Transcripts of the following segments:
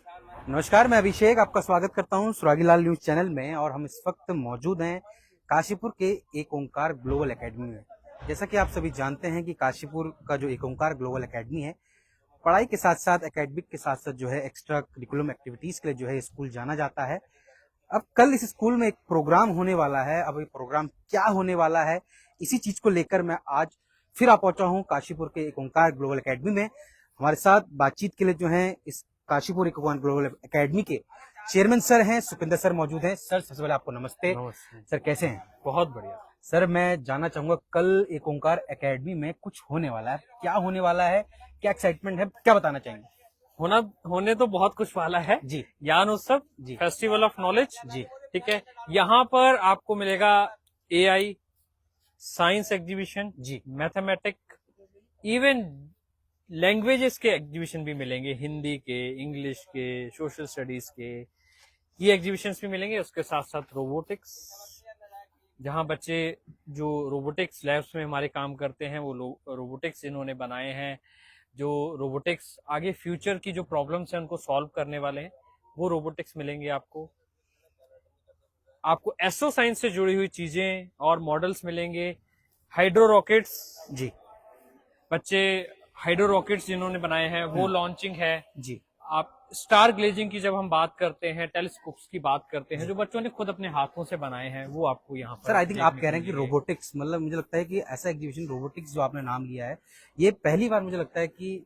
नमस्कार, मैं अभिषेक आपका स्वागत करता हूं सुरागीलाल न्यूज चैनल में। और हम इस वक्त मौजूद हैं काशीपुर के एक ओंकार ग्लोबल एकेडमी में। जैसा कि आप सभी जानते हैं कि काशीपुर का जो एक ओंकार ग्लोबल एकेडमी है, पढ़ाई के साथ साथ एकेडमिक के साथ साथ जो है एक्स्ट्रा करिकुलम एक्टिविटीज के लिए जो है स्कूल जाना जाता है। अब कल इस स्कूल में एक प्रोग्राम होने वाला है। अब ये प्रोग्राम क्या होने वाला है, इसी चीज को लेकर मैं आज फिर आ पहुंचा हूं काशीपुर के एक ओंकार ग्लोबल एकेडमी में। हमारे साथ बातचीत के लिए जो है इस काशीपुर एक ओंकार ग्लोबल एकेडमी के चेयरमैन सर हैं, सुखिंदर सर मौजूद हैं। सर, सबसे पहले आपको नमस्ते। नमस्ते सर, कैसे हैं? बहुत बढ़िया। सर, मैं जानना चाहूंगा कल एक ओंकार एकेडमी में कुछ होने वाला है, क्या होने वाला है, क्या एक्साइटमेंट है, क्या बताना चाहेंगे? होने तो बहुत कुछ वाला है जी ज्ञान उत्सव जी फेस्टिवल ऑफ नॉलेज। जी ठीक है, यहाँ पर आपको मिलेगा एआई, साइंस एग्जीबिशन जी मैथमेटिक, इवन लैंग्वेजेस के एग्जीबिशन भी मिलेंगे, हिंदी के, इंग्लिश के, सोशल स्टडीज के, ये एग्जीबिशंस भी मिलेंगे। उसके साथ साथ रोबोटिक्स, जहाँ बच्चे जो रोबोटिक्स लैब्स में हमारे काम करते हैं वो रोबोटिक्स इन्होंने बनाए हैं। जो रोबोटिक्स आगे फ्यूचर की जो प्रॉब्लम्स हैं उनको सॉल्व करने वाले हैं, वो रोबोटिक्स मिलेंगे आपको। एस्ट्रो साइंस से जुड़ी हुई चीजें और मॉडल्स मिलेंगे। हाइड्रो रॉकेट्स, जी बच्चे हाइड्रो रॉकेट्स जिन्होंने बनाए हैं वो लॉन्चिंग है। जी आप स्टार ग्लेजिंग की जब हम बात करते हैं, टेलीस्कोप्स की बात करते हैं, जो बच्चों ने खुद अपने हाथों से बनाए हैं, वो आपको यहाँ पर सर, आई थिंक आप देखने कह को रहे हैं कि मिलेंगे। रोबोटिक्स, मतलब मुझे लगता है कि ऐसा एग्जीबिशन रोबोटिक्स जो आपने नाम लिया है, ये पहली बार मुझे लगता है कि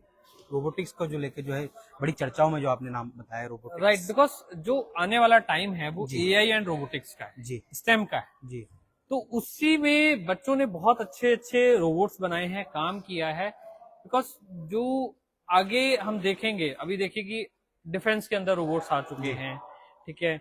रोबोटिक्स को जो लेके जो है बड़ी चर्चाओं में जो आपने नाम बताया रोबोटिक्स। राइट, बिकॉज जो आने वाला टाइम है वो जी एआई एंड रोबोटिक्स का है, जी स्टेम का है। जी तो उसी में बच्चों ने बहुत अच्छे अच्छे रोबोट्स बनाए हैं, काम किया है। बिकॉज जो आगे हम देखेंगे, अभी देखिए कि डिफेंस के अंदर रोबोट्स आ चुके जी हैं। ठीक है,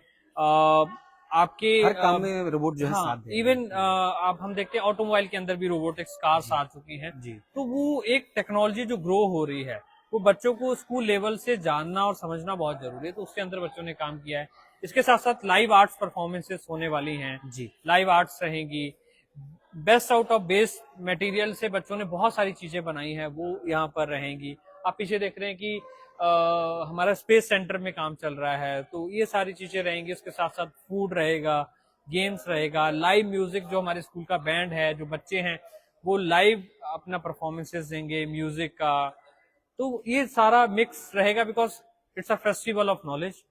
आपके हर काम में रोबोट जो है हाँ, साथ दे रहे इवन हैं। आप हम देखते हैं ऑटोमोबाइल के अंदर भी रोबोटिक्स कार्स आ चुकी हैं। जी तो वो एक टेक्नोलॉजी जो ग्रो हो रही है, वो बच्चों को स्कूल लेवल से जानना और समझना बहुत जरूरी है। तो उसके अंदर बच्चों ने काम किया है। इसके साथ साथ लाइव आर्ट्स परफॉर्मेंसेस होने वाली हैं, जी लाइव आर्ट्स रहेंगी। Best out of best material से बच्चों ने बहुत सारी चीजें बनाई हैं, वो यहाँ पर रहेंगी। आप पीछे देख रहे हैं कि हमारा स्पेस सेंटर में काम चल रहा है, तो ये सारी चीजें रहेंगी। उसके साथ साथ फूड रहेगा, गेम्स रहेगा, लाइव म्यूजिक, जो हमारे स्कूल का बैंड है, जो बच्चे हैं वो लाइव अपना परफॉर्मेंसेस देंगे म्यूजिक का। तो ये सारा मिक्स रहेगा, because it's a festival of knowledge.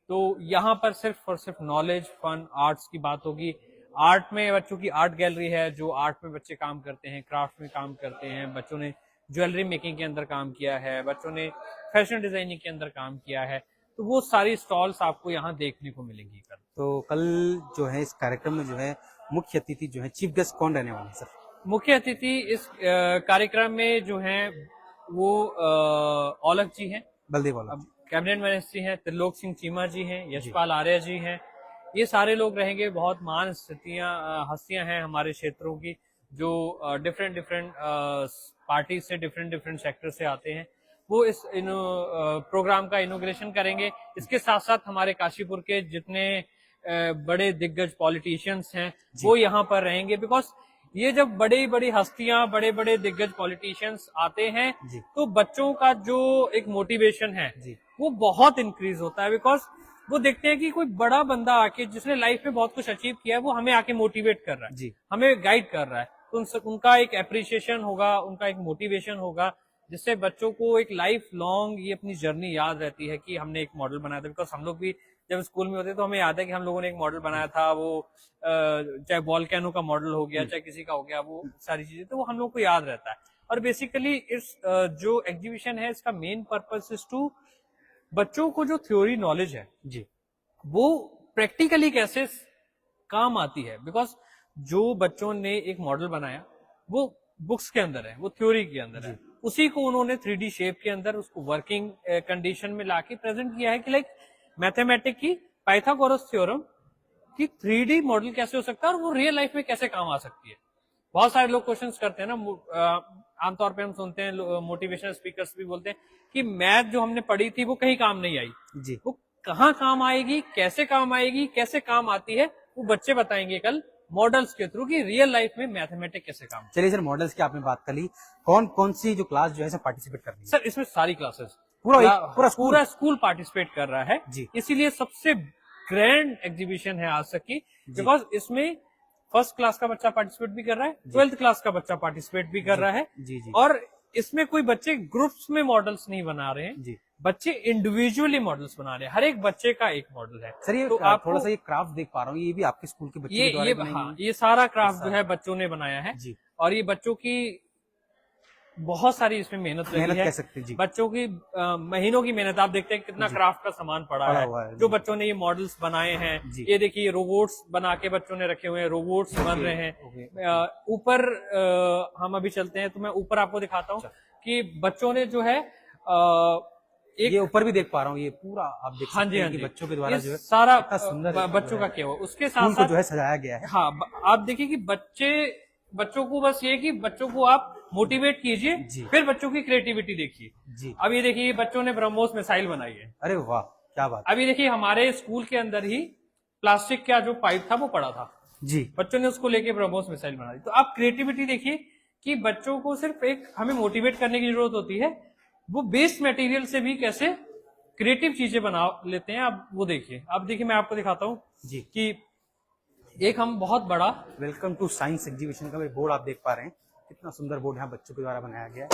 तो यहाँ पर सिर्फ और सिर्फ नॉलेज, फन, आर्ट्स की बात होगी। आर्ट में बच्चों की आर्ट गैलरी है, जो आर्ट में बच्चे काम करते हैं, क्राफ्ट में काम करते हैं। बच्चों ने ज्वेलरी मेकिंग के अंदर काम किया है, बच्चों ने फैशन डिजाइनिंग के अंदर काम किया है। तो वो सारी स्टॉल्स आपको यहाँ देखने को मिलेंगी कल। तो कल जो है इस कार्यक्रम में जो है मुख्य अतिथि जो है चीफ गेस्ट कौन रहने वाले हैं सर? मुख्य अतिथि इस कार्यक्रम में जो हैं वो औलख जी हैं, बलदेव वाला। अब कैबिनेट मिनिस्ट्री हैं, त्रिलोक सिंह चीमा जी हैं, यशपाल आर्य जी हैं। ये सारे लोग रहेंगे। बहुत महान हस्तियां हैं हमारे क्षेत्रों की, जो डिफरेंट डिफरेंट पार्टी से, डिफरेंट डिफरेंट सेक्टर से आते हैं। वो इस प्रोग्राम का इनोग्रेशन करेंगे। इसके साथ साथ हमारे काशीपुर के जितने बड़े दिग्गज पॉलिटिशियंस हैं वो यहाँ पर रहेंगे। बिकॉज ये जब बड़ी बड़ी हस्तियां, बड़े बड़े दिग्गज पॉलिटिशियंस आते हैं, जी तो बच्चों का जो एक मोटिवेशन है जी वो बहुत इंक्रीज होता है। बिकॉज वो देखते हैं कि कोई बड़ा बंदा आके, जिसने लाइफ में बहुत कुछ अचीव किया है, वो हमें आके मोटिवेट कर रहा है, जी हमें गाइड कर रहा है। तो उनका एक अप्रिसिएशन होगा, उनका एक मोटिवेशन होगा, जिससे बच्चों को एक लाइफ लॉन्ग ये अपनी जर्नी याद रहती है कि हमने एक मॉडल बनाया था। बिकॉज हम लोग भी जब स्कूल में होते तो हमें याद है कि हम लोगों ने एक मॉडल बनाया था, वो चाहे वॉल्केनो का मॉडल हो गया, चाहे किसी का हो गया, वो सारी चीजें तो वो हम लोग को याद रहता है। और बेसिकली इस जो एग्जीबिशन है, इसका मेन पर्पस इज टू बच्चों को जो थ्योरी नॉलेज है जी वो प्रैक्टिकली कैसे काम आती है। बिकॉज जो बच्चों ने एक मॉडल बनाया वो बुक्स के अंदर है, वो थ्योरी के अंदर है, उसी को उन्होंने 3D शेप के अंदर उसको वर्किंग कंडीशन में लाके प्रेजेंट किया है कि लाइक मैथमेटिक की पाइथागोरस थ्योरम कि 3D मॉडल कैसे हो सकता है और वो रियल लाइफ में कैसे काम आ सकती है। बहुत सारे लोग क्वेश्चंस करते हैं ना, आमतौर पे हम सुनते हैं मोटिवेशनल स्पीकर्स भी बोलते हैं कि मैथ जो हमने पढ़ी थी वो कहीं काम नहीं आई। जी वो कहाँ काम आएगी, कैसे काम आएगी, कैसे काम आती है, वो बच्चे बताएंगे कल मॉडल्स के थ्रू कि रियल लाइफ में मैथमेटिक्स कैसे काम। चलिए सर, मॉडल्स की आपने बात कर ली, कौन कौन सी जो क्लास जो है पार्टिसिपेट कर रही है? सर इसमें सारी क्लासेस, पूरा स्कूल पार्टिसिपेट कर रहा है जी। इसीलिए सबसे ग्रैंड एग्जीबिशन है आज तक की, बिकॉज इसमें फर्स्ट क्लास का बच्चा पार्टिसिपेट भी कर रहा है, 12th क्लास का बच्चा पार्टिसिपेट भी कर रहा है। जी जी। और इसमें कोई बच्चे ग्रुप्स में मॉडल्स नहीं बना रहे हैं जी। बच्चे इंडिविजुअली मॉडल्स बना रहे हैं, हर एक बच्चे का एक मॉडल है। सर ये तो आप थोड़ा सा ये क्राफ्ट देख पा रहा हूँ, ये भी आपके स्कूल के बच्चे के द्वारा ये बनाई हाँ, हुई ये सारा क्राफ्ट जो है बच्चों ने बनाया है जी। और ये बच्चों की बहुत सारी इसमें मेहनत लगी है। कह सकते हैं जी। बच्चों की महीनों की मेहनत, आप देखते हैं कितना क्राफ्ट का सामान पड़ा हुआ है है जो बच्चों ने ये मॉडल्स बनाए हैं। जी। ये देखिए रोबोट्स बना के बच्चों ने रखे हुए हैं, रोबोट्स बन रहे हैं। ऊपर हम अभी चलते हैं तो मैं ऊपर आपको दिखाता हूँ कि बच्चों ने जो है ये ऊपर भी देख पा रहा हूँ, ये पूरा आप देख सकते हैं कि बच्चों के द्वारा जो है सारा सुंदर बच्चों का किया हुआ, उसके साथ स्कूल को जो है सजाया गया है। हाँ, आप देखिए कि बच्चों को बस ये कि बच्चों को आप मोटिवेट कीजिए, फिर बच्चों की क्रिएटिविटी देखिए जी। अब ये देखिए बच्चों ने ब्रह्मोस मिसाइल बनाई है। अरे वाह क्या बात। अभी देखिए हमारे स्कूल के अंदर ही प्लास्टिक का जो पाइप था वो पड़ा था जी, बच्चों ने उसको लेके ब्रह्मोस मिसाइल बना दी। तो आप क्रिएटिविटी देखिए कि बच्चों को सिर्फ एक हमें मोटिवेट करने की जरूरत होती है, वो वेस्ट मटेरियल से भी कैसे क्रिएटिव चीजें बना लेते हैं। आप वो देखिए, अब देखिए मैं आपको दिखाता हूँ जी कि एक हम बहुत बड़ा वेलकम टू साइंस एग्जीबिशन का बोर्ड आप देख पा रहे हैं, कितना सुंदर बोर्ड यहाँ बच्चों के द्वारा बनाया गया है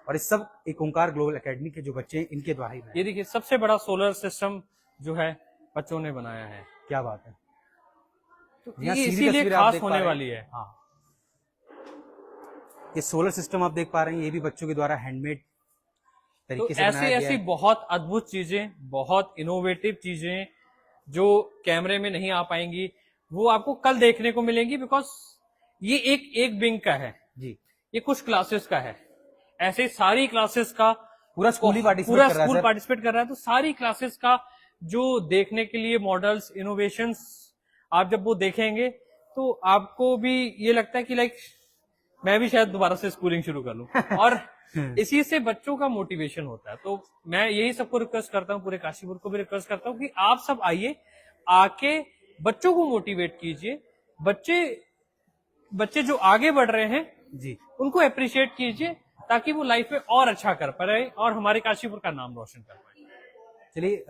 और इस सब एक ओंकार ग्लोबल एकेडमी के जो बच्चे हैं इनके द्वारा ही। ये देखिए सबसे बड़ा सोलर सिस्टम जो है बच्चों ने बनाया है। क्या बात है, तो ये इसीलिए खास होने वाली है। हाँ, ये सोलर सिस्टम आप देख पा रहे हैं, ये भी बच्चों के द्वारा हैंडमेड तरीके से बनाया गया है। ऐसी बहुत अद्भुत चीजें, बहुत इनोवेटिव चीजें जो कैमरे में नहीं आ पाएंगी वो आपको कल देखने को मिलेंगी, बिकॉज ये एक विंग का है जी, ये कुछ क्लासेस का है। ऐसे सारी क्लासेस का पूरा स्कूल पार्टिसिपेट कर रहा है। तो सारी क्लासेस का जो देखने के लिए मॉडल्स, इनोवेशंस आप जब वो देखेंगे तो आपको भी ये लगता है कि लाइक मैं भी शायद दोबारा से स्कूलिंग शुरू कर लूं और इसी से बच्चों का मोटिवेशन होता है। तो मैं यही सबको रिक्वेस्ट करता हूँ, पूरे काशीपुर को भी रिक्वेस्ट करता हूँ कि आप सब आइए, आके बच्चों को मोटिवेट कीजिए। बच्चे जो आगे बढ़ रहे हैं जी उनको अप्रिशिएट कीजिए ताकि वो लाइफ में और अच्छा कर पाए और हमारे काशीपुर का नाम रोशन कर पाए। चलिए,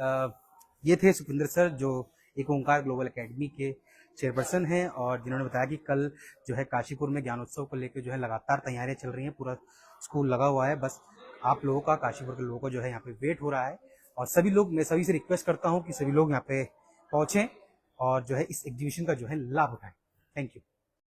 ये थे सुखविंदर सर जो एक ओंकार ग्लोबल एकेडमी के चेयरपर्सन हैं और जिन्होंने बताया कि कल जो है काशीपुर में ज्ञानोत्सव को लेकर जो है लगातार तैयारियां चल रही हैं, पूरा स्कूल लगा हुआ है। बस आप लोगों का, काशीपुर के लोगों को जो है यहाँ पे वेट हो रहा है और सभी लोग, मैं सभी से रिक्वेस्ट करता हूँ कि सभी लोग यहाँ पे पहुंचें और जो है इस एग्जीबिशन का जो है लाभ उठाएं। Thank you.